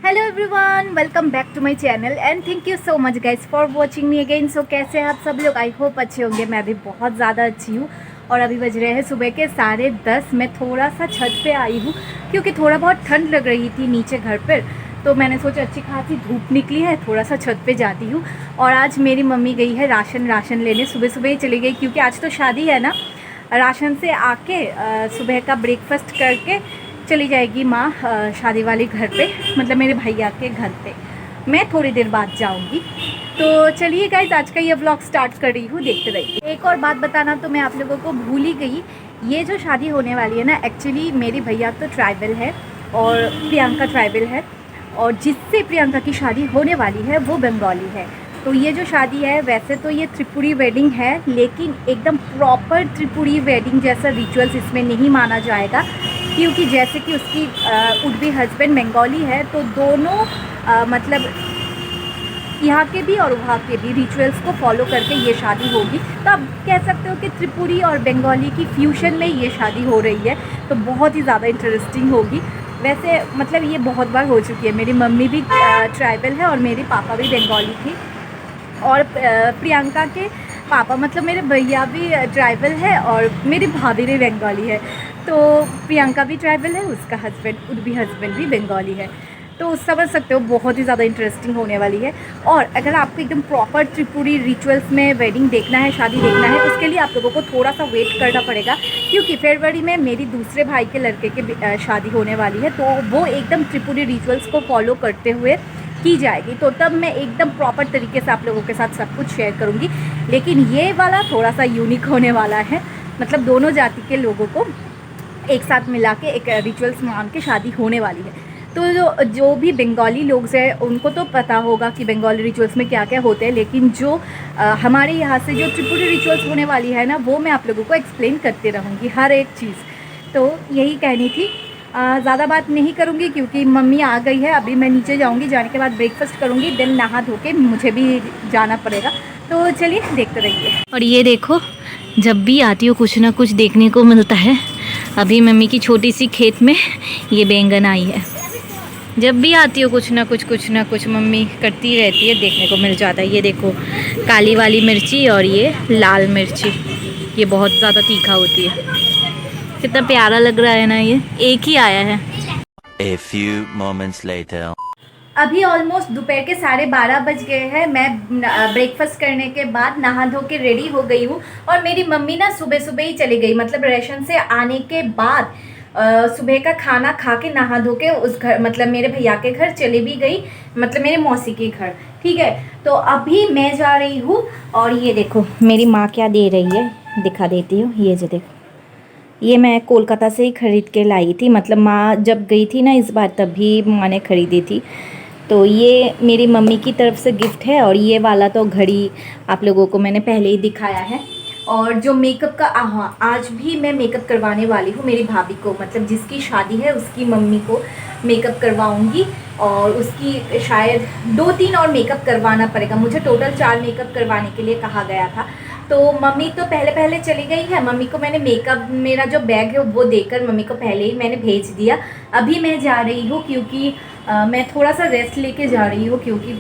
Hello everyone, welcome back to my channel and thank you so much guys for watching me again. So कैसे हैं आप सब लोग? I hope अच्छे होंगे। मैं भी बहुत ज़्यादा अच्छी हूँ। और अभी बज रहे हैं सुबह के 10:30। मैं थोड़ा सा छत पे आई हूँ क्योंकि थोड़ा बहुत ठंड लग रही थी नीचे घर पर। तो मैंने सोचा अच्छी खासी धूप निकली है, थोड़ा सा छत पे जाती हूँ। और आज मेरी मम्मी गई है राशन लेने। सुबह सुबह ही चली गई क्योंकि आज तो शादी है ना। राशन से आके सुबह का ब्रेकफास्ट करके चली जाएगी माँ शादी वाले घर पे, मतलब मेरे भैया के घर पे। मैं थोड़ी देर बाद जाऊंगी। तो चलिए गाइज, आज का ये व्लॉग स्टार्ट कर रही हूँ, देखते रहिए। एक और बात बताना तो मैं आप लोगों को भूल ही गई। ये जो शादी होने वाली है ना, एक्चुअली मेरे भैया तो ट्राइबल है और प्रियंका ट्राइबल है, और जिससे प्रियंका की शादी होने वाली है वो बंगाली है। तो ये जो शादी है, वैसे तो ये त्रिपुरी वेडिंग है, लेकिन एकदम प्रॉपर त्रिपुरी वेडिंग जैसा रिचुअल्स इसमें नहीं माना जाएगा, क्योंकि जैसे कि उसकी वुड बी हस्बैंड बंगाली है, तो दोनों मतलब यहाँ के भी और वहाँ के भी रिचुअल्स को फॉलो करके ये शादी होगी। तो आप कह सकते हो कि त्रिपुरी और बंगाली की फ्यूशन में ये शादी हो रही है। तो बहुत ही ज़्यादा इंटरेस्टिंग होगी। वैसे मतलब ये बहुत बार हो चुकी है। मेरी मम्मी भी ट्राइबल है और मेरे पापा भी बंगाली थी। और प्रियंका के पापा मतलब मेरे भैया भी ट्राइबल है और मेरी भाभी भी बंगाली है। तो प्रियंका भी ट्राइबल है, उसका हस्बैंड उर्बी हस्बैंड भी बंगाली है। तो समझ सकते हो बहुत ही ज़्यादा इंटरेस्टिंग होने वाली है। और अगर आपको एकदम प्रॉपर त्रिपुरी रिचुअल्स में वेडिंग देखना है, शादी देखना है, उसके लिए आप लोगों को थोड़ा सा वेट करना पड़ेगा, क्योंकि फरवरी में मेरी दूसरे भाई के लड़के के शादी होने वाली है। तो वो एकदम त्रिपुरी रिचुअल्स को फॉलो करते हुए की जाएगी। तो तब मैं एकदम प्रॉपर तरीके से आप लोगों के साथ सब कुछ शेयर करूँगी। लेकिन ये वाला थोड़ा सा यूनिक होने वाला है, मतलब दोनों जाति के लोगों को एक साथ मिला के एक रिचुअल्स मान के शादी होने वाली है। तो जो भी बंगाली लोग हैं उनको तो पता होगा कि बंगाली रिचुअल्स में क्या क्या होते हैं, लेकिन जो हमारे यहाँ से जो त्रिपुरी रिचुअल्स होने वाली है ना, वो मैं आप लोगों को एक्सप्लेन करते रहूँगी हर एक चीज़। तो यही कहनी थी। ज़्यादा बात नहीं करूँगी क्योंकि मम्मी आ गई है। अभी मैं नीचे जाऊँगी, जाने के बाद ब्रेकफास्ट करूँगी, देन नहा धो के मुझे भी जाना पड़ेगा। तो चलिए देखते रहिए। और ये देखो, जब भी आती हो कुछ ना कुछ देखने को मिलता है। अभी मम्मी की छोटी सी खेत में ये बैंगन आई है। जब भी आती हो कुछ ना कुछ मम्मी करती रहती है, देखने को मिल जाता है। ये देखो, काली वाली मिर्ची और ये लाल मिर्ची, ये बहुत ज़्यादा तीखा होती है। कितना प्यारा लग रहा है ना, ये एक ही आया है। A few moments later. अभी ऑलमोस्ट दोपहर के 12:30 बज गए हैं। मैं ब्रेकफास्ट करने के बाद नहा धो के रेडी हो गई हूँ। और मेरी मम्मी ना सुबह सुबह ही चली गई, मतलब रेशन से आने के बाद सुबह का खाना खा के नहा धो के उस घर, मतलब मेरे भैया के घर चली भी गई, मतलब मेरे मौसी के घर। ठीक है, तो अभी मैं जा रही हूँ। और ये देखो मेरी माँ क्या दे रही है, दिखा देती हूँ। ये जो देखो, ये मैं कोलकाता से ही ख़रीद के लाई थी, मतलब माँ जब गई थी ना इस बार, तभी माँ ने ख़रीदी थी। तो ये मेरी मम्मी की तरफ से गिफ्ट है। और ये वाला तो घड़ी आप लोगों को मैंने पहले ही दिखाया है। और जो मेकअप का, हाँ, आज भी मैं मेकअप करवाने वाली हूँ मेरी भाभी को, मतलब जिसकी शादी है उसकी मम्मी को मेकअप करवाऊँगी। और उसकी शायद 2-3 और मेकअप करवाना पड़ेगा मुझे। टोटल 4 मेकअप करवाने के लिए कहा गया था। तो मम्मी तो पहले पहले चली गई है। मम्मी को मैंने मेकअप, मेरा जो बैग है वो देकर मम्मी को पहले ही मैंने भेज दिया। अभी मैं जा रही हूँ क्योंकि मैं थोड़ा सा रेस्ट लेके जा रही हूँ, क्योंकि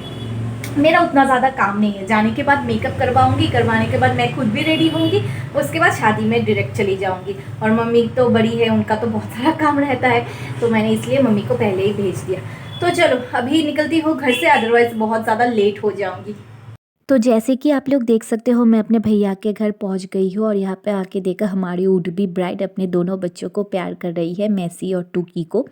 मेरा उतना ज़्यादा काम नहीं है। जाने के बाद मेकअप करवाऊँगी, करवाने के बाद मैं खुद भी रेडी होंगी, उसके बाद शादी में डायरेक्ट चली जाऊँगी। और मम्मी तो बड़ी है, उनका तो बहुत सारा काम रहता है, तो मैंने इसलिए मम्मी को पहले ही भेज दिया। तो चलो अभी निकलती हूँ घर से, अदरवाइज़ बहुत ज़्यादा लेट हो जाऊँगी। तो जैसे कि आप लोग देख सकते हो, मैं अपने भैया के घर पहुंच गई हूँ। और यहाँ पे आके देखा हमारी वुड बी ब्राइड अपने दोनों बच्चों को प्यार कर रही है, मैसी और टूकी को।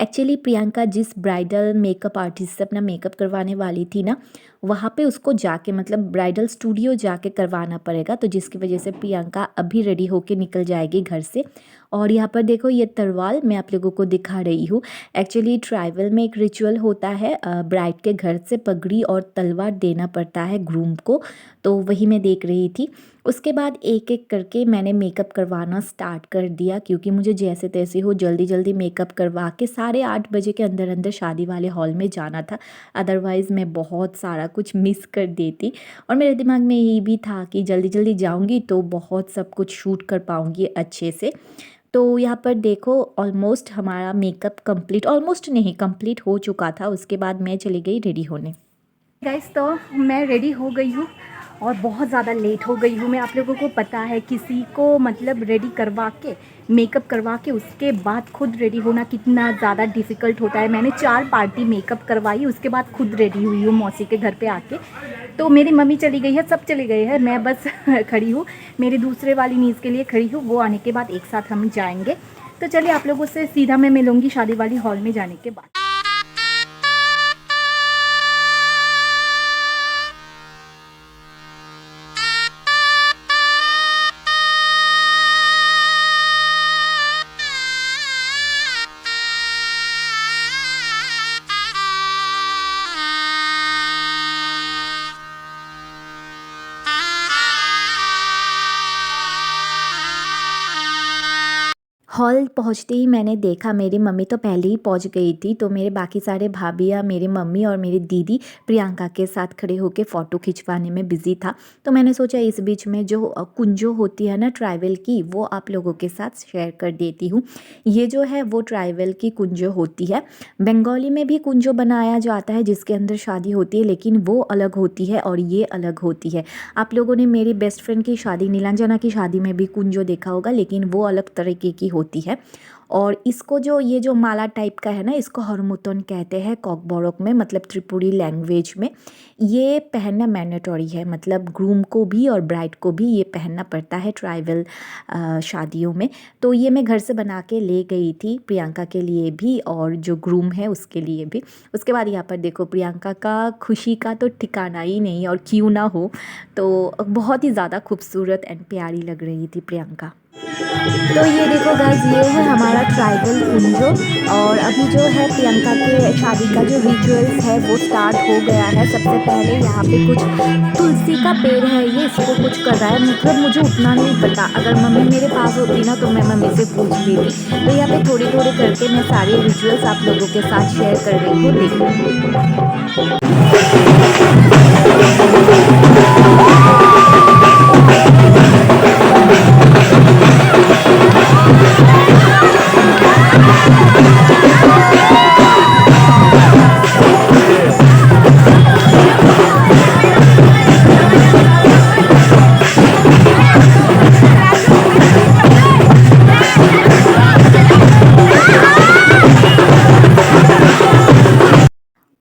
एक्चुअली प्रियंका जिस ब्राइडल मेकअप आर्टिस्ट से अपना मेकअप करवाने वाली थी ना, वहाँ पे उसको जाके, मतलब ब्राइडल स्टूडियो जाके करवाना पड़ेगा। तो जिसकी वजह से प्रियंका अभी रेडी होके निकल जाएगी घर से। और यहाँ पर देखो, ये तरवाल मैं आप लोगों को दिखा रही हूँ। एक्चुअली ट्राइबल में एक रिचुअल होता है, ब्राइड के घर से पगड़ी और तलवार देना पड़ता है ग्रूम को। तो वही मैं देख रही थी। उसके बाद एक एक करके मैंने मेकअप करवाना स्टार्ट कर दिया, क्योंकि मुझे जैसे तैसे हो जल्दी जल्दी मेकअप करवा के 8:30 बजे के अंदर अंदर शादी वाले हॉल में जाना था। अदरवाइज़ मैं बहुत सारा कुछ मिस कर देती। और मेरे दिमाग में यही भी था कि जल्दी जल्दी जाऊंगी तो बहुत सब कुछ शूट कर पाऊंगी अच्छे से। तो यहाँ पर देखो ऑलमोस्ट हमारा मेकअप कंप्लीट, ऑलमोस्ट नहीं कंप्लीट हो चुका था। उसके बाद मैं चली गई रेडी होने। गाइस तो मैं रेडी हो गई हूँ और बहुत ज़्यादा लेट हो गई हूँ मैं। आप लोगों को पता है किसी को मतलब रेडी करवा के, मेकअप करवा के उसके बाद खुद रेडी होना कितना ज़्यादा डिफ़िकल्ट होता है। मैंने 4 पार्टी मेकअप करवाई, उसके बाद खुद रेडी हुई हूँ मौसी के घर पे आके। तो मेरी मम्मी चली गई है, सब चले गए हैं, मैं बस खड़ी हूँ। मेरी दूसरे वाली नीज़ के लिए खड़ी हूँ, वो आने के बाद एक साथ हम जाएंगे। तो चलिए आप लोगों से सीधा मैं मिलूँगी शादी वाली हॉल में जाने के बाद। हॉल पहुंचते ही मैंने देखा मेरी मम्मी तो पहले ही पहुंच गई थी, तो मेरे बाकी सारे भाभियाँ, मेरी मम्मी और मेरी दीदी प्रियंका के साथ खड़े होकर फ़ोटो खिंचवाने में बिज़ी था। तो मैंने सोचा इस बीच में जो कुंजो होती है ना ट्राइवल की, वो आप लोगों के साथ शेयर कर देती हूँ। ये जो है वो ट्राइवल की कुंजो होती है। बंगाली में भी कुंजो बनाया जाता है जिसके अंदर शादी होती है, लेकिन वो अलग होती है और ये अलग होती है। आप लोगों ने मेरी बेस्ट फ्रेंड की शादी, नीलांजना की शादी में भी कुंजो देखा होगा, लेकिन वो अलग तरीके की होती है। और इसको जो ये जो माला टाइप का है ना, इसको हरमुतन कहते हैं कॉकबोरोक में, मतलब त्रिपुरी लैंग्वेज में। ये पहनना मैंडेटरी है, मतलब ग्रूम को भी और ब्राइड को भी ये पहनना पड़ता है ट्राइवल शादियों में। तो ये मैं घर से बना के ले गई थी प्रियंका के लिए भी और जो ग्रूम है उसके लिए भी। उसके बाद यहाँ पर देखो प्रियंका का खुशी का तो ठिकाना ही नहीं, और क्यों ना हो। तो बहुत ही ज़्यादा खूबसूरत एंड प्यारी लग रही थी प्रियंका। तो ये देखो गाइस, ये है हमारा ट्राइबल कुंजो। और अभी जो है प्रियंका के शादी का जो रिचुअल्स है वो स्टार्ट हो गया है। सबसे पहले यहाँ पे कुछ तुलसी का पेड़ है, ये इसको कुछ कर रहा है, मतलब मुझे उतना नहीं पता। अगर मम्मी मेरे पास होती ना तो मैं मम्मी से पूछ लेती। तो यहाँ पे थोड़ी थोड़ी करके मैं सारे रिचुअल्स आप लोगों के साथ शेयर कर रही हूँ, देखो।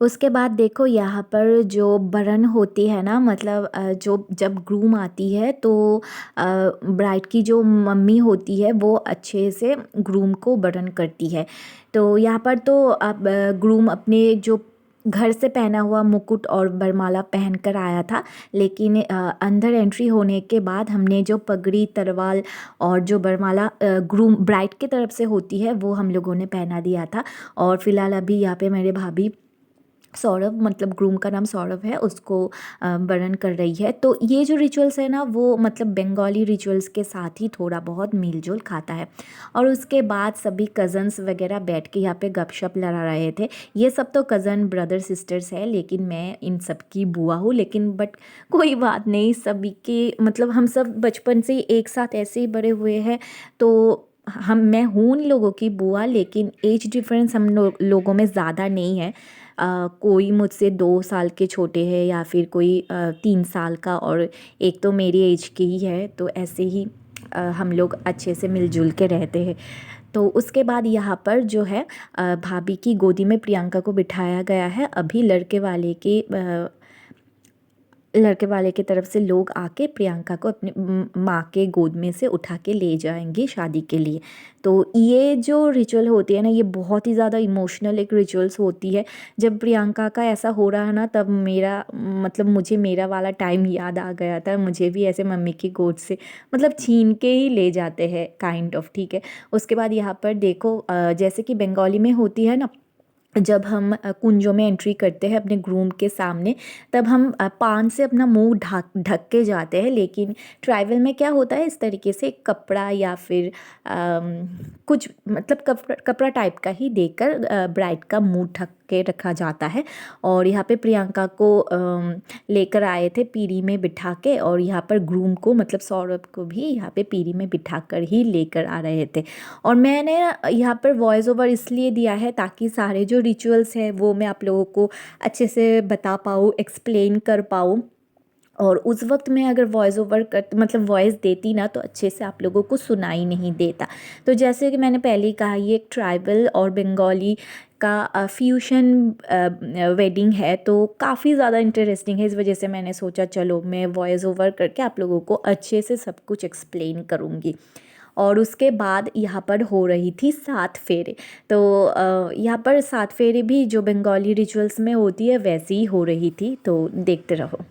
उसके बाद देखो यहाँ पर जो बरन होती है ना, मतलब जो जब ग्रूम आती है तो ब्राइड की जो मम्मी होती है वो अच्छे से ग्रूम को बरन करती है। तो यहाँ पर तो अब ग्रूम अपने जो घर से पहना हुआ मुकुट और बरमाला पहन कर आया था, लेकिन अंदर एंट्री होने के बाद हमने जो पगड़ी, तरवाल और जो बरमाला ग्रूम ब्राइड की तरफ से होती है वो हम लोगों ने पहना दिया था। और फिलहाल अभी यहाँ पे मेरे भाभी सौरभ, मतलब ग्रूम का नाम सौरभ है, उसको बरन कर रही है। तो ये जो रिचुअल्स है ना वो मतलब बंगाली रिचुअल्स के साथ ही थोड़ा बहुत मिल जुल खाता है। और उसके बाद सभी कज़न्स वगैरह बैठ के यहाँ पे गपशप लड़ा रहे थे। ये सब तो कज़न ब्रदर सिस्टर्स है, लेकिन मैं इन सब की बुआ हूँ। लेकिन बट कोई बात नहीं, सभी के मतलब हम सब बचपन से ही एक साथ ऐसे ही बड़े हुए हैं। तो मैं हूँ उन लोगों की बुआ, लेकिन एज डिफरेंस हम लोगों में ज़्यादा नहीं है। कोई मुझसे 2 साल के छोटे हैं या फिर कोई 3 साल का, और एक तो मेरी एज की ही है। तो ऐसे ही हम लोग अच्छे से मिलजुल के रहते हैं। तो उसके बाद यहाँ पर जो है भाभी की गोदी में प्रियंका को बिठाया गया है। अभी लड़के वाले की तरफ से लोग आके प्रियंका को अपने माँ के गोद में से उठा के ले जाएंगे शादी के लिए। तो ये जो रिचुअल होती है ना, ये बहुत ही ज़्यादा इमोशनल एक रिचुअल्स होती है। जब प्रियंका का ऐसा हो रहा है ना, तब मेरा मतलब मुझे मेरा वाला टाइम याद आ गया था। मुझे भी ऐसे मम्मी की गोद से मतलब छीन के ही ले जाते हैं काइंड ऑफ, ठीक है। उसके बाद यहाँ पर देखो जैसे कि बंगाली में होती है ना, जब हम कुंजों में एंट्री करते हैं अपने ग्रूम के सामने, तब हम पान से अपना मुंह ढक ढक के जाते हैं। लेकिन ट्राइवल में क्या होता है, इस तरीके से कपड़ा या फिर कुछ मतलब कपड़ा टाइप का ही देकर ब्राइड का मुंह ढक के रखा जाता है। और यहाँ पे प्रियंका को लेकर आए थे पीढ़ी में बिठा के, और यहाँ पर ग्रूम को मतलब सौरभ को भी यहाँ पे पीढ़ी में बिठा कर ही लेकर आ रहे थे। और मैंने यहाँ पर वॉइस ओवर इसलिए दिया है ताकि सारे जो रिचुअल्स हैं वो मैं आप लोगों को अच्छे से बता पाऊँ, एक्सप्लेन कर पाऊँ। और उस वक्त मैं अगर वॉइस ओवर कर मतलब वॉइस देती ना, तो अच्छे से आप लोगों को सुनाई नहीं देता। तो जैसे कि मैंने पहले ही कहा, ये एक ट्राइबल और बंगाली का फ्यूशन वेडिंग है, तो काफ़ी ज़्यादा इंटरेस्टिंग है। इस वजह से मैंने सोचा चलो मैं वॉइस ओवर करके आप लोगों को अच्छे से सब कुछ एक्सप्लेन करूँगी। और उसके बाद यहाँ पर हो रही थी 7 फेरे। तो यहाँ पर 7 फेरे भी जो बंगाली रिचुअल्स में होती है वैसी ही हो रही थी, तो देखते रहो।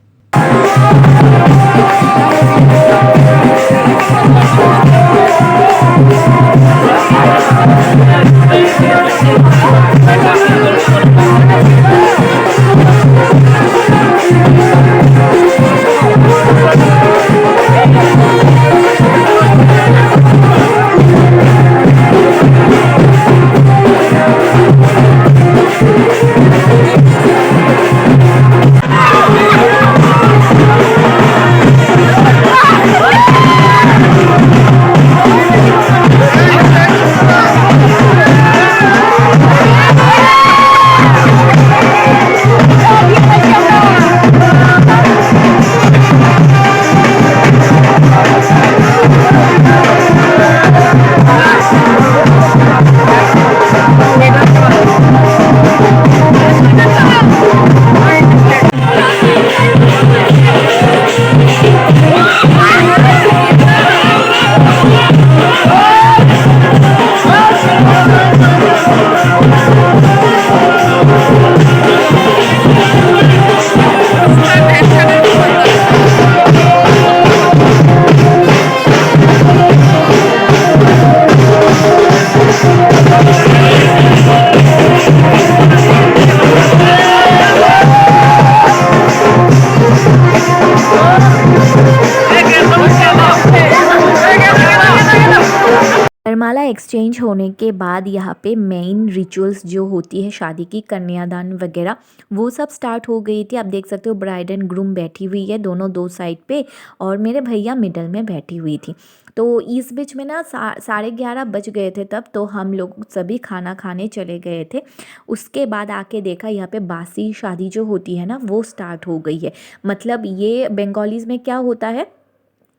वरमाला एक्सचेंज होने के बाद यहाँ पे मेन रिचुअल्स जो होती है शादी की, कन्यादान वगैरह, वो सब स्टार्ट हो गई थी। आप देख सकते हो ब्राइड एंड ग्रूम बैठी हुई है दोनों दो साइड पे, और मेरे भैया मिडल में बैठी हुई थी। तो इस बीच में ना 11:30 बज गए थे तब, तो हम लोग सभी खाना खाने चले गए थे। उसके बाद आके देखा यहाँ पे बासी शादी जो होती है ना वो स्टार्ट हो गई है। मतलब ये बंगालीज़ में क्या होता है,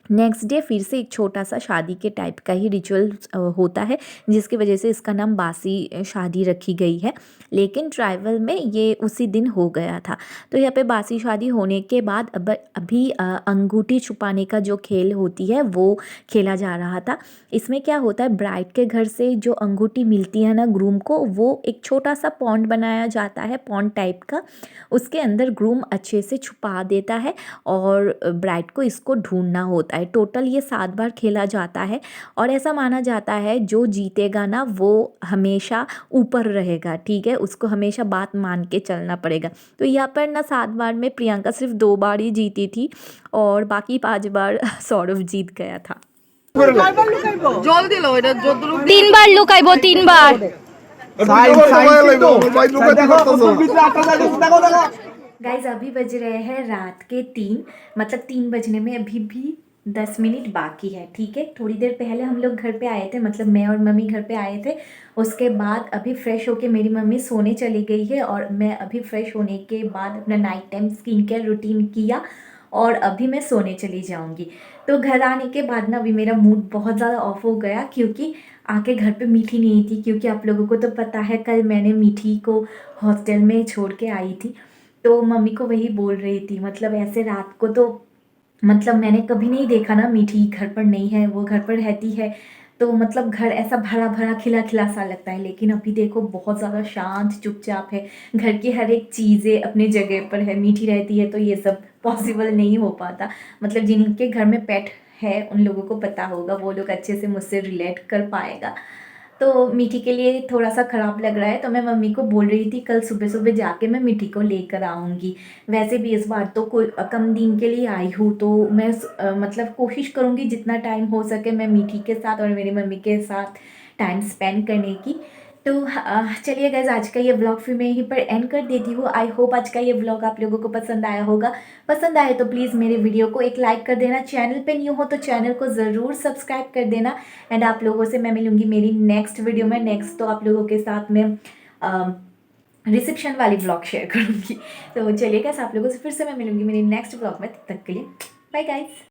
नेक्स्ट डे फिर से एक छोटा सा शादी के टाइप का ही रिचुअल होता है, जिसकी वजह से इसका नाम बासी शादी रखी गई है। लेकिन ट्राइबल में ये उसी दिन हो गया था। तो यहाँ पे बासी शादी होने के बाद अब अभी अंगूठी छुपाने का जो खेल होती है वो खेला जा रहा था। इसमें क्या होता है, ब्राइड के घर से जो अंगूठी मिलती है ना ग्रूम को, वो एक छोटा सा पॉन्ड बनाया जाता है, पॉन्ड टाइप का। उसके अंदर ग्रूम अच्छे से छुपा देता है और ब्राइड को इसको ढूंढना होता है। टोटल ये 7 बार खेला जाता है, और ऐसा माना जाता है जो जीतेगा ना वो हमेशा ऊपर रहेगा, ठीक है, उसको हमेशा बात मान के चलना पड़ेगा। तो यहाँ पर ना 7 बार में प्रियंका सिर्फ 2 बार ही जीती थी, और बाकी 5 बार सौरभ जीत गया था। 3 বার লুকাইবো 3 বার। गाइज अभी बज रहे हैं रात के 3, मतलब 3 बजने में अभी भी 10 मिनट बाकी है, ठीक है। थोड़ी देर पहले हम लोग घर पे आए थे, मतलब मैं और मम्मी घर पे आए थे। उसके बाद अभी फ्रेश होके मेरी मम्मी सोने चली गई है, और मैं अभी फ्रेश होने के बाद अपना night time skin care routine किया, और अभी मैं सोने चली जाऊंगी। तो घर आने के बाद ना अभी मेरा मूड बहुत ज़्यादा ऑफ हो गया, क्योंकि आके घर पे मीठी नहीं थी। क्योंकि आप लोगों को तो पता है कल मैंने मीठी को हॉस्टल में छोड़ के आई थी, तो मम्मी को वही बोल रही थी, मतलब ऐसे रात को तो मतलब मैंने कभी नहीं देखा ना, मीठी घर पर नहीं है, वो घर पर रहती है, तो मतलब घर ऐसा भरा भरा खिला खिला सा लगता है। लेकिन अभी देखो बहुत ज़्यादा शांत चुपचाप है, घर की हर एक चीज़ें अपनी जगह पर है। मीठी रहती है तो ये सब पॉसिबल नहीं हो पाता। मतलब जिनके घर में पेट है उन लोगों को पता होगा, वो लोग अच्छे से मुझसे रिलेट कर पाएगा। तो मीठी के लिए थोड़ा सा ख़राब लग रहा है, तो मैं मम्मी को बोल रही थी कल सुबह सुबह जाके मैं मीठी को लेकर आऊँगी। वैसे भी इस बार तो कोई कम दिन के लिए आई हूँ, तो मैं मतलब कोशिश करूँगी जितना टाइम हो सके मैं मीठी के साथ और मेरी मम्मी के साथ टाइम स्पेंड करने की। तो चलिए गाइज, आज का ये व्लॉग फिर मैं यहीं पर एंड कर देती हूँ। आई होप आज का ये व्लॉग आप लोगों को पसंद आया होगा। पसंद आए तो प्लीज़ मेरे वीडियो को एक लाइक कर देना, चैनल पे न्यू हो तो चैनल को ज़रूर सब्सक्राइब कर देना। एंड आप लोगों से मैं मिलूँगी मेरी नेक्स्ट वीडियो में। नेक्स्ट तो आप लोगों के साथ मैं रिसेप्शन वाली व्लॉग शेयर करूँगी। तो चलिए गाइस, आप लोगों से फिर से मैं मिलूँगी मेरी नेक्स्ट व्लॉग में। तब तक के लिए बाय गाइस।